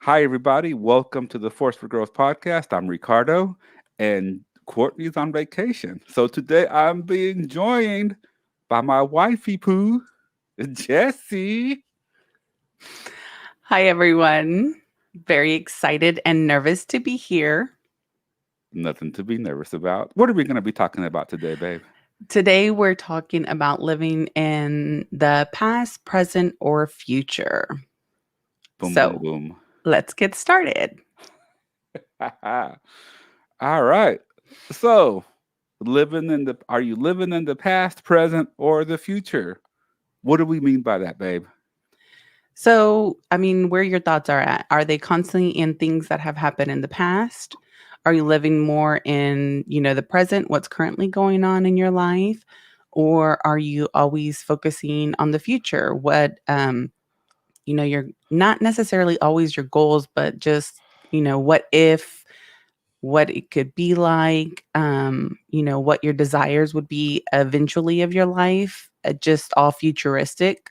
Hi, everybody. Welcome to the Force for Growth podcast. I'm Ricardo, and Courtney's on vacation. So today I'm being joined by my wifey poo, Jessie. Hi, everyone. Very excited and nervous to be here. Nothing to be nervous about. What are we going to be talking about today, babe? Today, we're talking about living in the past, present, or future. Boom, boom, So, boom. let's get started. All right. So, are you living in the past, present, or the future? What do we mean by that, babe? Where your thoughts are at? Are they constantly in things that have happened in the past? Are you living more in, the present, what's currently going on in your life? Or are you always focusing on the future? You're not necessarily always your goals, but just, what if, what it could be like, what your desires would be eventually of your life, just all futuristic.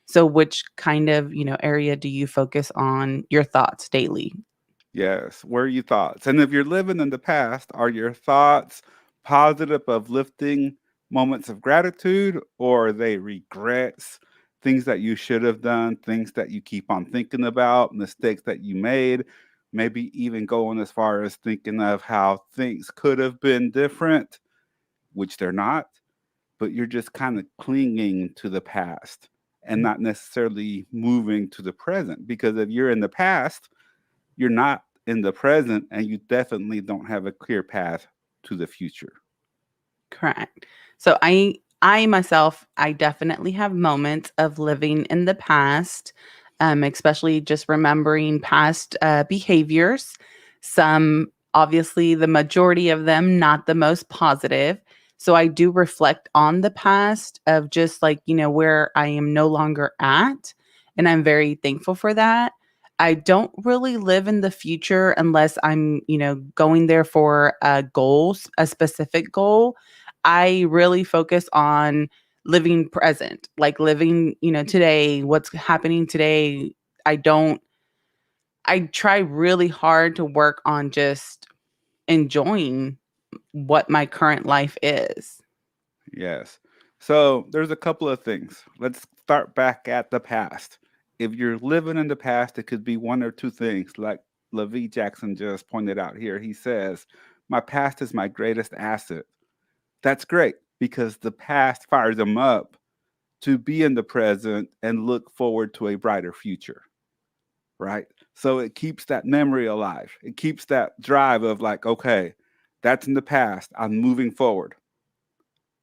So which kind of, area do you focus on your thoughts daily? Yes. What are your thoughts? And if you're living in the past, are your thoughts positive, uplifting moments of gratitude, or are they regrets, things that you should have done, things that you keep on thinking about, mistakes that you made, maybe even going as far as thinking of how things could have been different, which they're not, but you're just kind of clinging to the past and not necessarily moving to the present? Because if you're in the past, you're not in the present and you definitely don't have a clear path to the future. Correct. So I myself, I definitely have moments of living in the past, especially just remembering past behaviors. Some, obviously, the majority of them not the most positive. So I do reflect on the past of just like, where I am no longer at. And I'm very thankful for that. I don't really live in the future unless I'm, going there for a goal, a specific goal. I really focus on living present, like living, today, what's happening today. I don't, I try really hard to work on just enjoying what my current life is. Yes. So there's a couple of things. Let's start back at the past. If you're living in the past, it could be one or two things, like LaVie Jackson just pointed out here. He says, "My past is my greatest asset." That's great because the past fires them up to be in the present and look forward to a brighter future, right? So it keeps that memory alive. It keeps that drive of like, okay, that's in the past. I'm moving forward.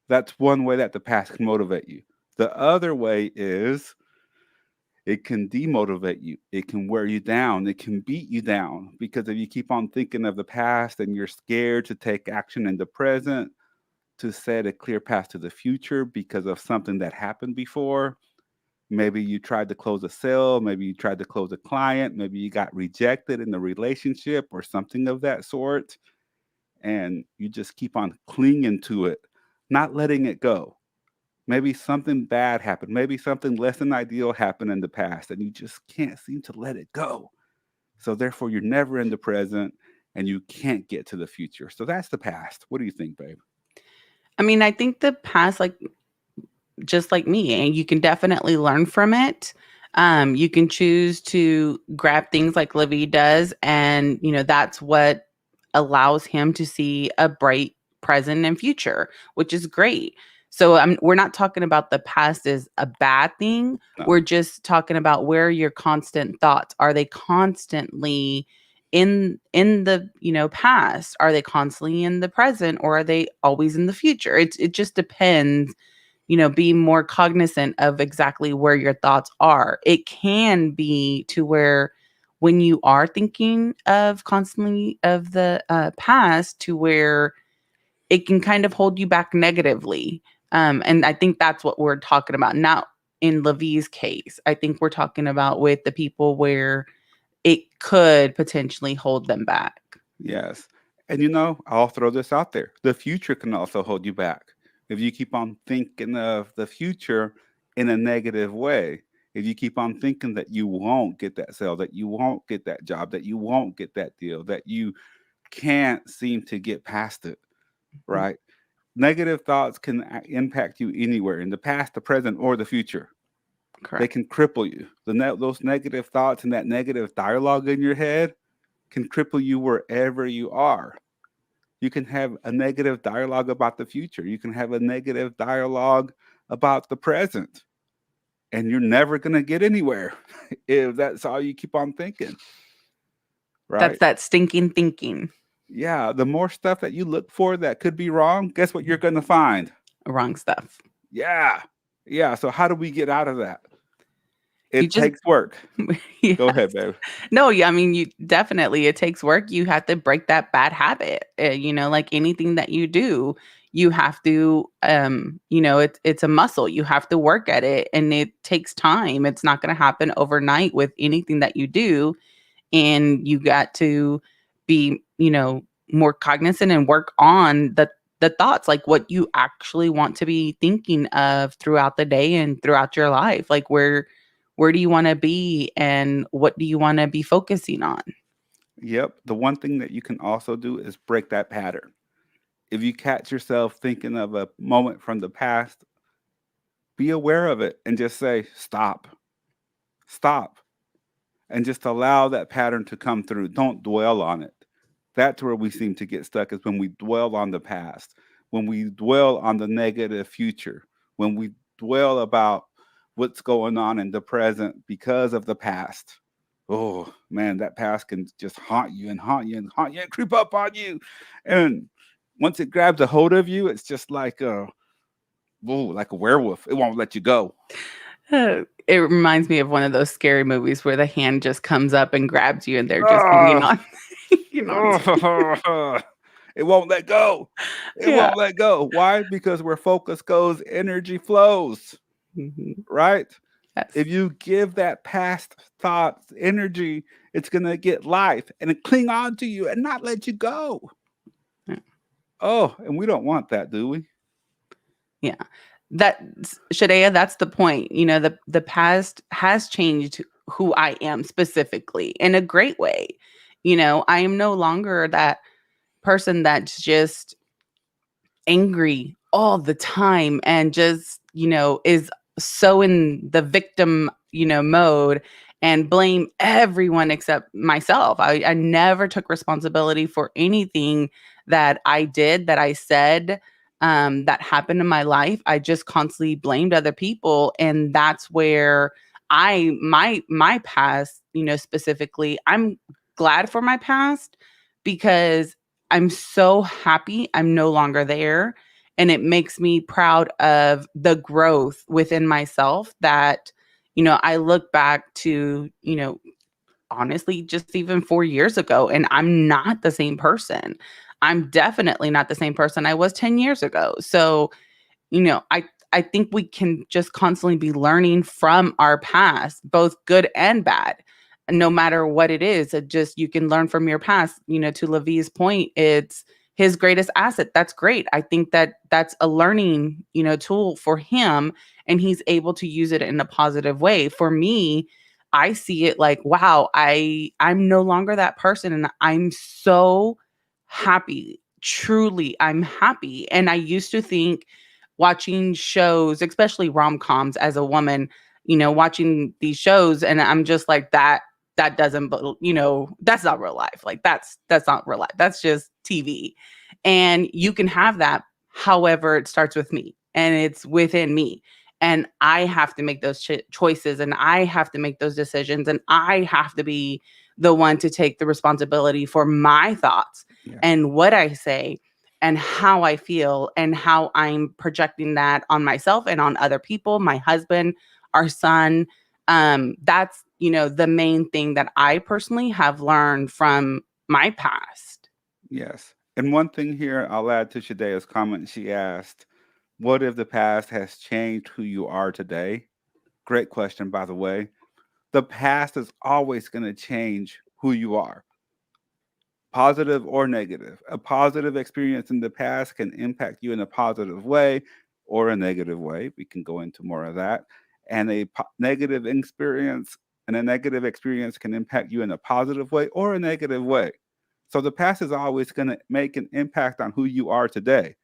That's one way that the past can motivate you. The other way is it can demotivate you. It can wear you down. It can beat you down because if you keep on thinking of the past and you're scared to take action in the present, to set a clear path to the future because of something that happened before. Maybe you tried to close a sale, maybe you tried to close a client, maybe you got rejected in a relationship or something of that sort, and you just keep on clinging to it, not letting it go. Maybe something bad happened, maybe something less than ideal happened in the past, and you just can't seem to let it go. So, therefore, you're never in the present and you can't get to the future. So, that's the past. What do you think, babe? I think the past, like just like me, and you can definitely learn from it. You can choose to grab things like Livy does, and that's what allows him to see a bright present and future, which is great. So we're not talking about the past as a bad thing. No. We're just talking about where your constant thoughts are. They constantly in the past? Are they constantly in the present, or are they always in the future? It just depends, be more cognizant of exactly where your thoughts are. It can be to where when you are thinking of constantly of the past, to where it can kind of hold you back negatively. And I think that's what we're talking about. Not in Levi's case. I think we're talking about with the people where it could potentially hold them back. Yes. And I'll throw this out there. The future can also hold you back. If you keep on thinking of the future in a negative way, If you keep on thinking that you won't get that sale, that you won't get that job, that you won't get that deal, that you can't seem to get past it, Mhm. right? Negative thoughts can impact you anywhere in the past, the present, or the future. They Correct. can cripple you. Those negative thoughts and that negative dialogue in your head can cripple you wherever you are. You can have a negative dialogue about the future. You can have a negative dialogue about the present, and you're never going to get anywhere if that's all you keep on thinking, That's right? that stinking thinking. Yeah, the more stuff that you look for that could be wrong, guess what you're going to find? Wrong stuff. Yeah. Yeah. So, how do we get out of that? You It just takes work. Go yes. ahead, babe. No, yeah, I mean, you definitely it takes work. You have to break that bad habit. Like anything that you do, you have to it's a muscle. You have to work at it and it takes time. It's not going to happen overnight with anything that you do, and you got to be, more cognizant and work on the thoughts, like what you actually want to be thinking of throughout the day and throughout your life. Like where do you want to be and what do you want to be focusing on? Yep. The one thing that you can also do is break that pattern. If you catch yourself thinking of a moment from the past, be aware of it and just say, stop, stop, and just allow that pattern to come through. Don't dwell on it. That's where we seem to get stuck, is when we dwell on the past, when we dwell on the negative future, when we dwell about what's going on in the present because of the past. Oh man, that past can just haunt you and haunt you and haunt you and creep up on you. And once it grabs a hold of you, it's just like a werewolf. It won't let you go. It reminds me of one of those scary movies where the hand just comes up and grabs you and they're just hanging Ah, on hanging on to you. it won't let go. It Yeah. won't let go. Why? Because where focus goes, energy flows, Mhm. right? Yes. If you give that past thoughts energy, it's going to get life and it cling on to you and not let you go. Yeah. Oh, and we don't want that, do we? Yeah. Shadea, that's the point. The past has changed who I am specifically in a great way. I am no longer that person that's just angry all the time and just, is so in the victim, mode and blame everyone except myself. I never took responsibility for anything that I did, that I said, that happened in my life. I just constantly blamed other people. And that's where my past, specifically, I'm glad for my past because I'm so happy I'm no longer there. And it makes me proud of the growth within myself that, I look back to, honestly, just even 4 years ago, and I'm not the same person. I'm definitely not the same person I was 10 years ago. So, I think we can just constantly be learning from our past, both good and bad, no matter what it is. It just you can learn from your past. To Levi's point, it's his greatest asset. That's great. I think that that's a learning, tool for him, and he's able to use it in a positive way. For me, I see it like, wow, I'm no longer that person, and I'm so happy. Truly, I'm happy. And I used to think watching shows, especially rom-coms as a woman, watching these shows and I'm just like that doesn't that's not real life. Like that's not real life. That's just TV. And you can have that. However, it starts with me and it's within me. And I have to make those choices and I have to make those decisions and I have to be the one to take the responsibility for my thoughts Yeah. and what I say and how I feel and how I'm projecting that on myself and on other people, my husband, our son. That's, the main thing that I personally have learned from my past. Yes. And one thing here I'll add to Shadea's comment. She asked, what if the past has changed who you are today? Great question, by the way. The past is always going to change who you are, positive or negative. A positive experience in the past can impact you in a positive way or a negative way. We can go into more of that. and negative experience, and a negative experience can impact you in a positive way or a negative way. So the past is always going to make an impact on who you are today.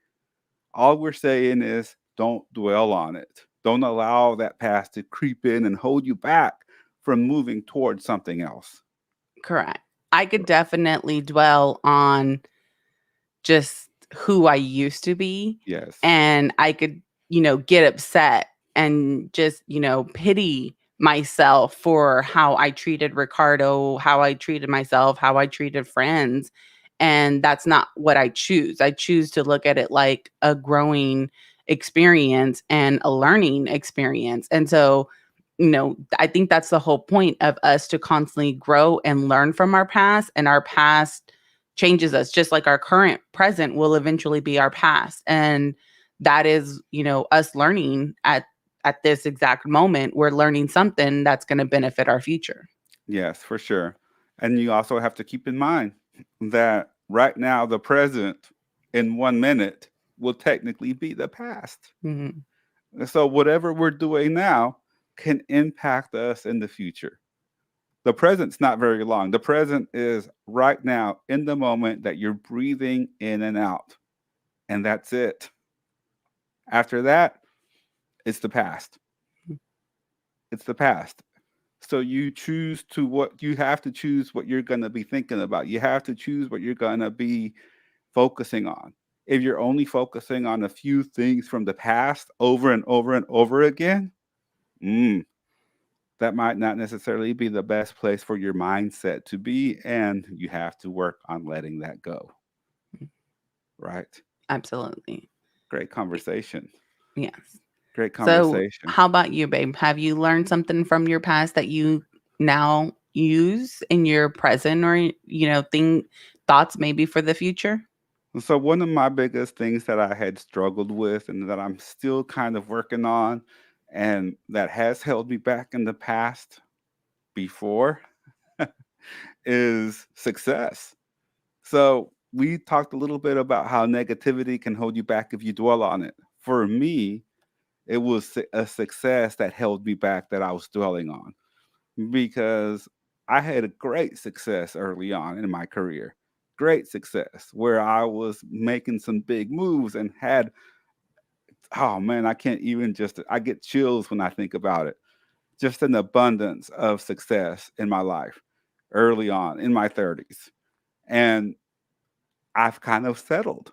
All we're saying is don't dwell on it. Don't allow that past to creep in and hold you back from moving towards something else. Correct. I could definitely dwell on just who I used to be, Yes. and I could, get upset and just, pity myself for how I treated Ricardo, how I treated myself, how I treated friends. And that's not what I choose. I choose to look at it like a growing experience and a learning experience. And so, I think that's the whole point of us, to constantly grow and learn from our past, and our past changes us, just like our current present will eventually be our past. And that is, us learning at this exact moment. We're learning something that's going to benefit our future. Yes, for sure. And you also have to keep in mind that right now, the present in 1 minute will technically be the past. Mhm. And so, whatever we're doing now can impact us in the future. The present's not very long. The present is right now in the moment that you're breathing in and out. And that's it. After that, it's the past. It's the past. So you have to choose what you're going to be thinking about. You have to choose what you're going to be focusing on. If you're only focusing on a few things from the past over and over and over again, mm, that might not necessarily be the best place for your mindset to be. And you have to work on letting that go. Right? Absolutely. Great conversation. Yes. Great So, conversation. how about you, babe? Have you learned something from your past that you now use in your present, or, thoughts maybe for the future? So, one of my biggest things that I had struggled with and that I'm still kind of working on, and that has held me back in the past before, is success. So, we talked a little bit about how negativity can hold you back if you dwell on it. For me, it was a success that held me back that I was dwelling on, because I had a great success early on in my career. Great success where I was making some big moves and had, oh man, I can't even I get chills when I think about it. Just an abundance of success in my life early on in my 30s. And I've kind of settled.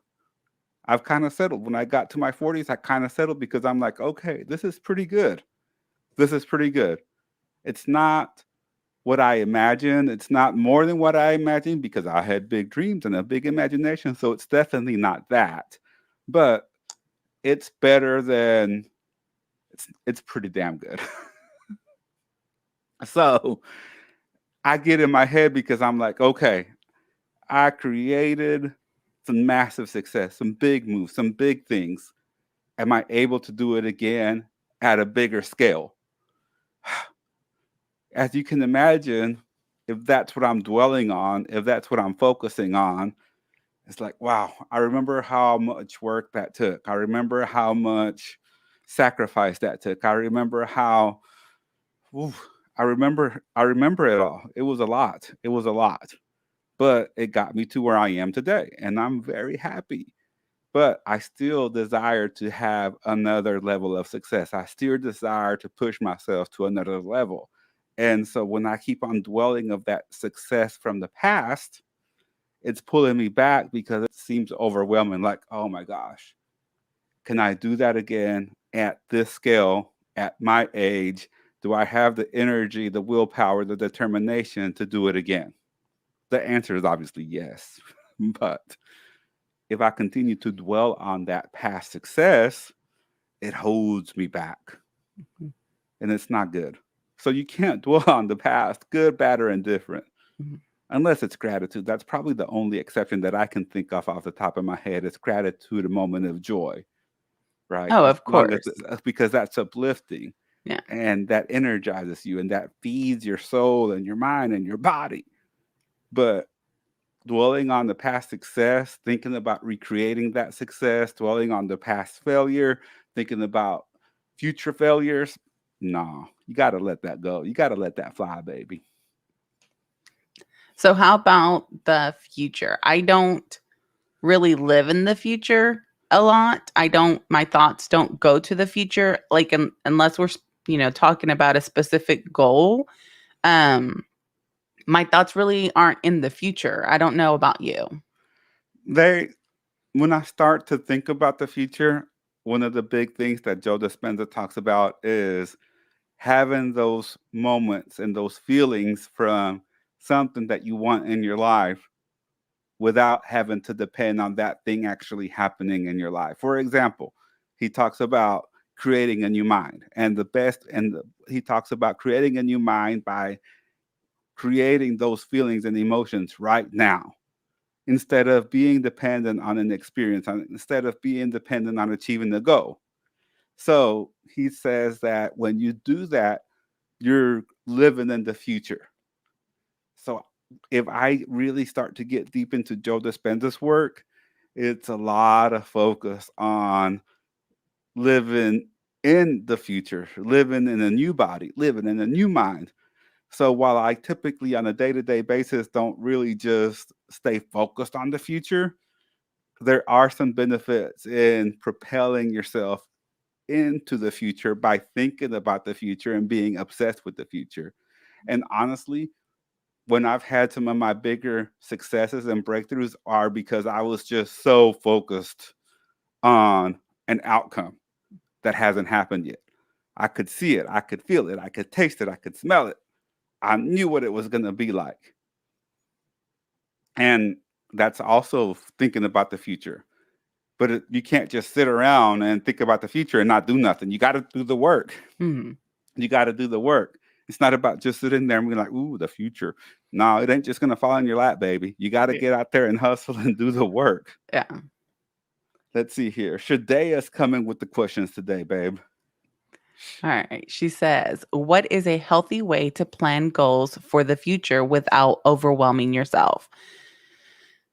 I've kind of settled. When I got to my 40s, I kind of settled because I'm like, okay, this is pretty good. This is pretty good. It's not what I imagined. It's not more than what I imagined because I had big dreams and a big imagination. So it's definitely not that. But it's better than it's pretty damn good. So I get in my head because I'm like, okay, I created some massive success, some big moves, some big things. Am I able to do it again at a bigger scale? As you can imagine, if that's what I'm dwelling on, if that's what I'm focusing on, it's like, wow, I remember how much work that took. I remember how much sacrifice that took. I remember how, oof, I remember it all. It was a lot. It was a lot. But it got me to where I am today. And I'm very happy. But I still desire to have another level of success. I still desire to push myself to another level. And so when I keep on dwelling of that success from the past, it's pulling me back because it seems overwhelming. Like, oh my gosh, can I do that again at this scale, at my age? Do I have the energy, the willpower, the determination to do it again? The answer is obviously yes. But if I continue to dwell on that past success, it holds me back Mhm. and it's not good. So you can't dwell on the past, good, bad, or indifferent, Mhm. unless it's gratitude. That's probably the only exception that I can think of off the top of my head. Is gratitude a moment of joy, right? Oh, As of long as course. because that's uplifting Yeah. and that energizes you and that feeds your soul and your mind and your body. But dwelling on the past success, thinking about recreating that success, dwelling on the past failure, thinking about future failures, No, you got to let that go. You got to let that fly, baby. So how about the future? I don't really live in the future a lot. I don't my thoughts don't go to the future like unless we're talking about a specific goal. Um my thoughts really aren't in the future. I don't know about you. They, when I start to think about the future, one of the big things that Joe Dispenza talks about is having those moments and those feelings from something that you want in your life without having to depend on that thing actually happening in your life. For example, he talks about creating a new mind, and he talks about creating a new mind by creating those feelings and emotions right now instead of being dependent on an experience, instead of being dependent on achieving the goal. So he says that when you do that, you're living in the future. So if I really start to get deep into Joe Dispenza's work, it's a lot of focus on living in the future, living in a new body, living in a new mind. So while I typically on a day-to-day basis don't really just stay focused on the future, there are some benefits in propelling yourself into the future by thinking about the future and being obsessed with the future. And honestly, when I've had some of my bigger successes and breakthroughs are because I was just so focused on an outcome that hasn't happened yet. I could see it, I could feel it, I could taste it, I could smell it. I knew what it was going to be like. And that's also thinking about the future. But you can't just sit around and think about the future and not do nothing. You got to do the work. Mhm. You got to do the work. It's not about just sitting there and being like, ooh, the future. No, it ain't just going to fall in your lap, baby. You got to Yeah. get out there and hustle and do the work. Yeah. Let's see here. Shadea's coming with the questions today, babe. All right. She says, "What is a healthy way to plan goals for the future without overwhelming yourself?"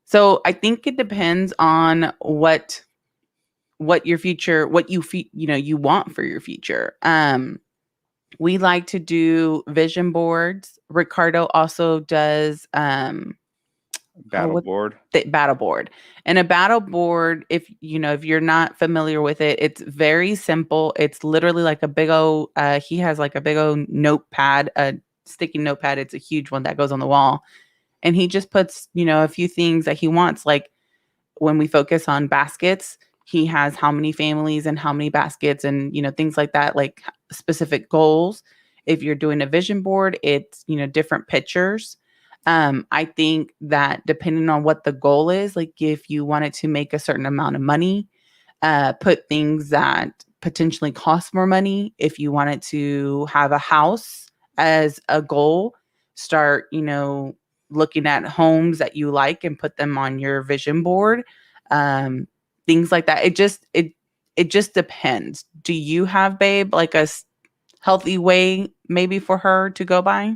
So, I think it depends on what your future, what you want for your future. We like to do vision boards. Ricardo also does oh, Battle what board. the battle board. And a battle board, if you're not familiar with it, it's very simple. It's literally like a big old he has like a big old notepad, a sticky notepad. It's a huge one that goes on the wall. And he just puts, a few things that he wants. Like when we focus on baskets, he has how many families and how many baskets and, things like that, like specific goals. If you're doing a vision board, it's, different pictures. I think that depending on what the goal is, like if you wanted to make a certain amount of money, put things that potentially cost more money. If you wanted to have a house as a goal, start, looking at homes that you like and put them on your vision board. Um, Things like that. It just depends. Do you have, babe, like healthy way maybe for her to go by?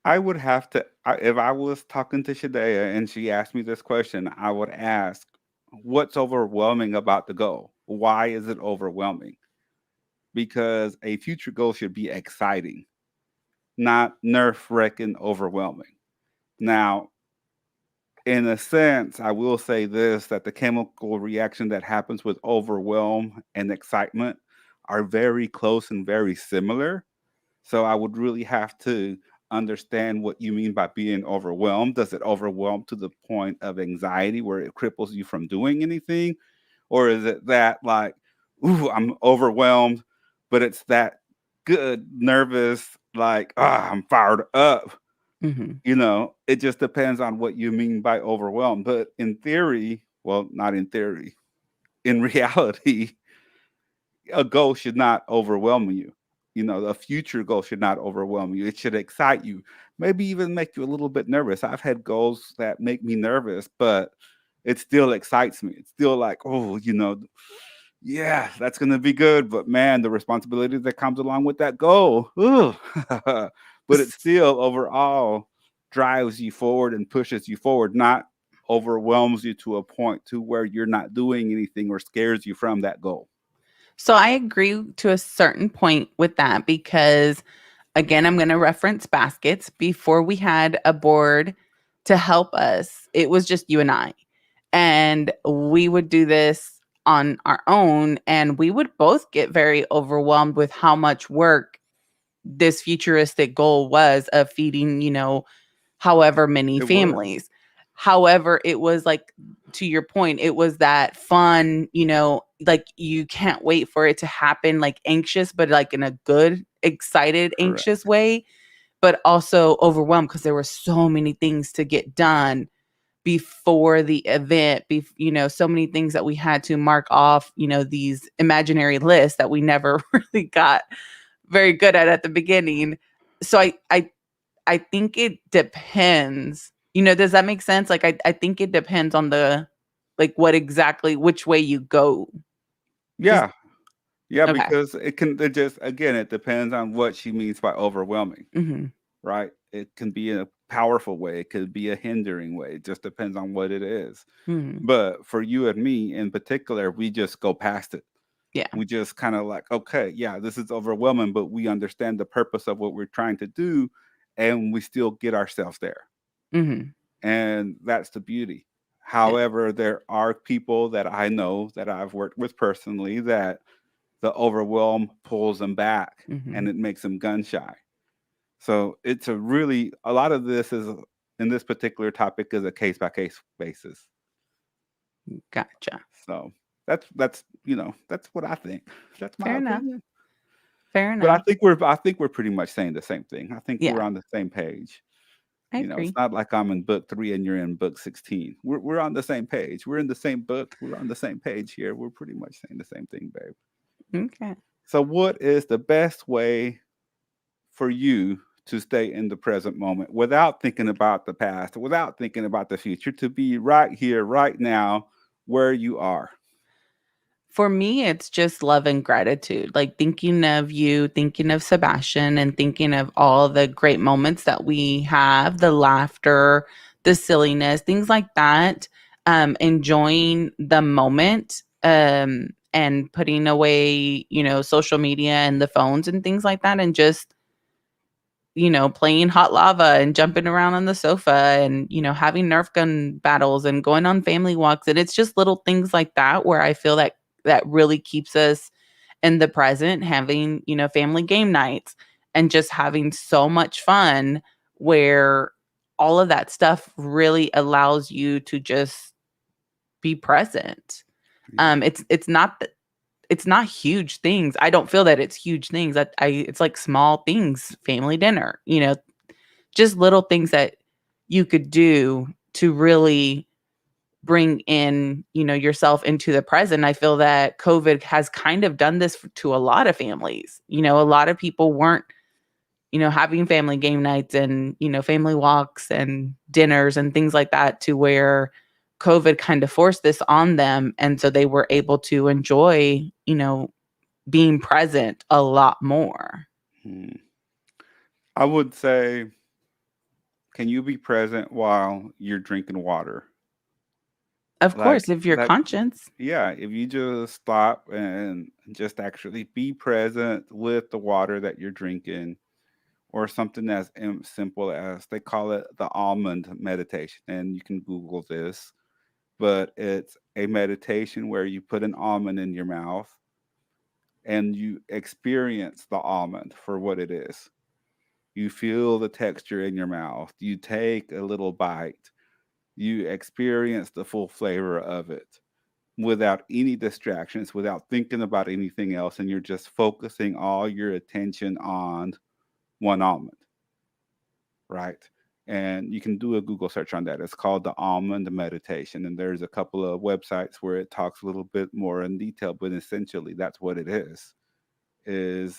I would have to, if I was talking to Shadea and she asked me this question, I would ask, what's overwhelming about the goal? Why is it overwhelming? Because a future goal should be exciting, not nerve wracking, overwhelming. Now, in a sense, I will say this that the chemical reaction that happens with overwhelm and excitement are very close and very similar. So I would really have to understand what you mean by being overwhelmed. Does it overwhelm to the point of anxiety where it cripples you from doing anything? Or is it that like, ooh, I'm overwhelmed, but it's that good, nervous, like, I'm fired up. Hmm. It just depends on what you mean by overwhelmed. But in theory, well, not in theory, in reality, a goal should not overwhelm you. A future goal should not overwhelm you. It should excite you, maybe even make you a little bit nervous. I've had goals that make me nervous, but it still excites me. It's still like, oh, yeah, that's going to be good. But man, the responsibility that comes along with that goal, ooh. But it still overall drives you forward and pushes you forward, not overwhelms you to a point to where you're not doing anything or scares you from that goal. So I agree to a certain point with that because, again, I'm going to reference baskets. Before we had a board to help us, it was just you and I. And we would do this on our own, and we would both get very overwhelmed with how much work this futuristic goal was of feeding, however many It was. families. However, it was like, to your point, it was that fun, like you can't wait for it to happen, like anxious, but like in a good, excited, Correct. anxious way, but also overwhelmed because there were so many things to get done before the event, so many things that we had to mark off, these imaginary lists that we never really got very good at the beginning. So I think it depends. Does that make sense? Like I think it depends on the like what exactly which way you go. Does Yeah. Yeah, okay. because it just again, it depends on what she means by overwhelming, Mhm. right? It can be a powerful way, it could be a hindering way. It just depends on what it is. Mhm. But for you and me in particular, we just go past it. Yeah. We just kind of like, okay, yeah, this is overwhelming, but we understand the purpose of what we're trying to do, and we still get ourselves there. Mhm. And that's the beauty. Yeah. However, there are people that I know that I've worked with personally that the overwhelm pulls them back and Mhm. it makes them gun shy. So it's a lot of this is in this particular topic is a case by case basis. Gotcha. So that's that's what I think. That's my Fair enough. opinion. Fair But enough. I think we're pretty much saying the same thing. I think we're Yeah. on the same page. I It's agree. not like I'm in book 3 and you're in book 16. We're on the same page. We're in the same book. We're on the same page here. We're pretty much saying the same thing, babe. Okay. So what is the best way for you to stay in the present moment without thinking about the past, without thinking about the future, to be right here, right now, where you are? For me, it's just love and gratitude, like thinking of you, thinking of Sebastian, and thinking of all the great moments that we have, the laughter, the silliness, things like that. Enjoying the moment, and putting away, social media and the phones and things like that, and just, playing hot lava and jumping around on the sofa and, having Nerf gun battles and going on family walks. And it's just little things like that where I feel that that really keeps us in the present, having, family game nights and just having so much fun where all of that stuff really allows you to just be present. Yeah. It's not huge things. I don't feel that it's huge things. It's like small things, family dinner, just little things that you could do to really bring in, yourself into the present. I feel that COVID has kind of done this to a lot of families. A lot of people weren't, having family game nights and, family walks and dinners and things like that, to where COVID kind of forced this on them. And so they were able to enjoy, being present a lot more. Hmm. I would say, can you be present while you're drinking water? Of Like, course, if your conscience. yeah, if you just stop and just actually be present with the water that you're drinking, or something as simple as they call it the almond meditation. And you can Google this, but it's a meditation where you put an almond in your mouth and you experience the almond for what it is. You feel the texture in your mouth, you take a little bite, you experience the full flavor of it without any distractions, without thinking about anything else, and you're just focusing all your attention on one almond, right? And you can do a Google search on that. It's called the Almond Meditation. And there's a couple of websites where it talks a little bit more in detail, but essentially that's what it is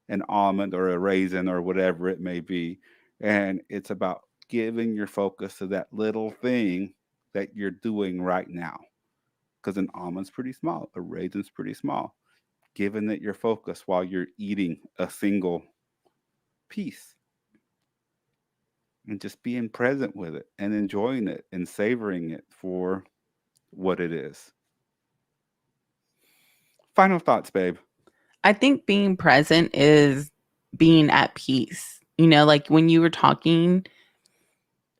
an almond or a raisin or whatever it may be. And it's about giving your focus to that little thing that you're doing right now. Because an almond's pretty small, a raisin's pretty small. Giving it your focus while you're eating a single piece and just being present with it and enjoying it and savoring it for what it is. Final thoughts, babe. I think being present is being at peace. You know, like when you were talking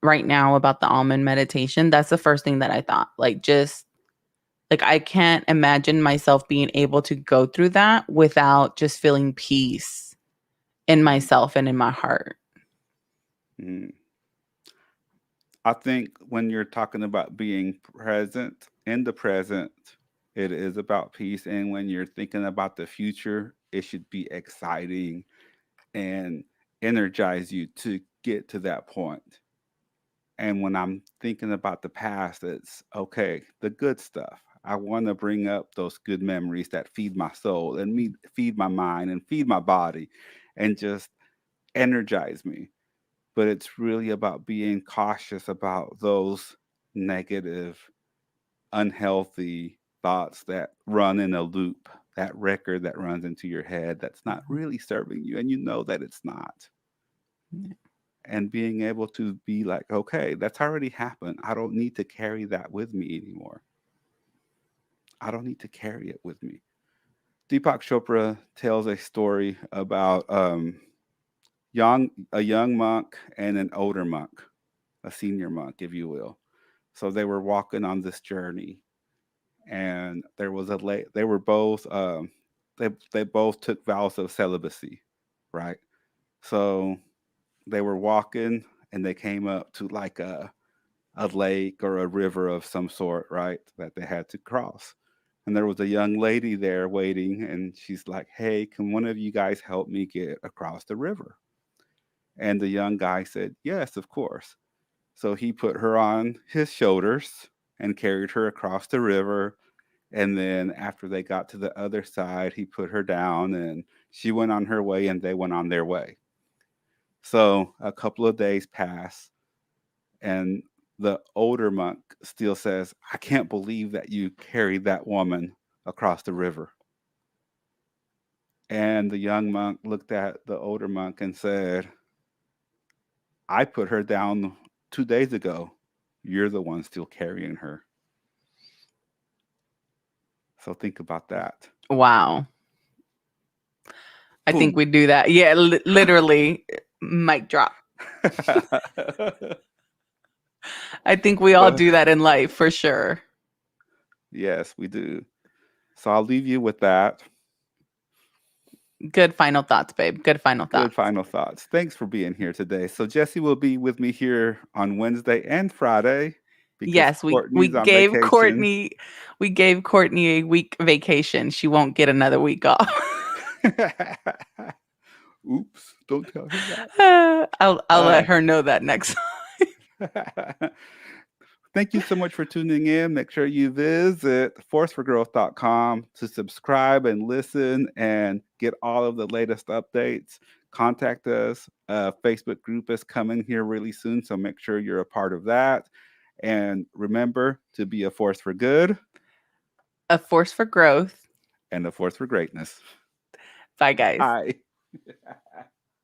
right now about the almond meditation, that's the first thing that I thought. Like, just like I can't imagine myself being able to go through that without just feeling peace in myself and in my heart. Mm. I think when you're talking about being present in the present, it is about peace. And when you're thinking about the future, it should be exciting and energize you to get to that point. And when I'm thinking about the past, it's okay, the good stuff. I want to bring up those good memories that feed my soul and feed my mind and feed my body and just energize me. But it's really about being cautious about those negative, unhealthy thoughts that run in a loop, that record that runs into your head that's not really serving you. And you know that it's not. Yeah. And being able to be like, okay, that's already happened. I don't need to carry that with me anymore. I don't need to carry it with me. Deepak Chopra tells a story about a young monk and an older monk, a senior monk, if you will. So they were walking on this journey, and there was a late. They were both they both took vows of celibacy, right? So they were walking, and they came up to like a lake or a river of some sort, right? That they had to cross. And there was a young lady there waiting, and she's like, "Hey, can one of you guys help me get across the river?" And the young guy said, "Yes, of course." So he put her on his shoulders and carried her across the river. And then after they got to the other side, he put her down and she went on her way and they went on their way. So a couple of days pass, and the older monk still says, "I can't believe that you carried that woman across the river." And the young monk looked at the older monk and said, "I put her down 2 days ago. You're the one still carrying her." So think about that. Wow. I think Boom. we do that. Yeah, literally, mic drop. I think we all But do that in life for sure. yes, we do. So I'll leave you with that. Good final thoughts, babe. Good final Good thoughts. final thoughts. Thanks for being here today. So Jesy will be with me here on Wednesday and Friday because Yes, we Courtney's on vacation. We gave Courtney a week vacation. She won't get another week off. Oops, don't tell her that. I'll let her know that next Thank you so much for tuning in. Make sure you visit forceforgrowth.com to subscribe and listen and get all of the latest updates. Contact us. A Facebook group is coming here really soon, so make sure you're a part of that. And remember to be a force for good a force for growth. and a force for greatness. Bye guys. Bye.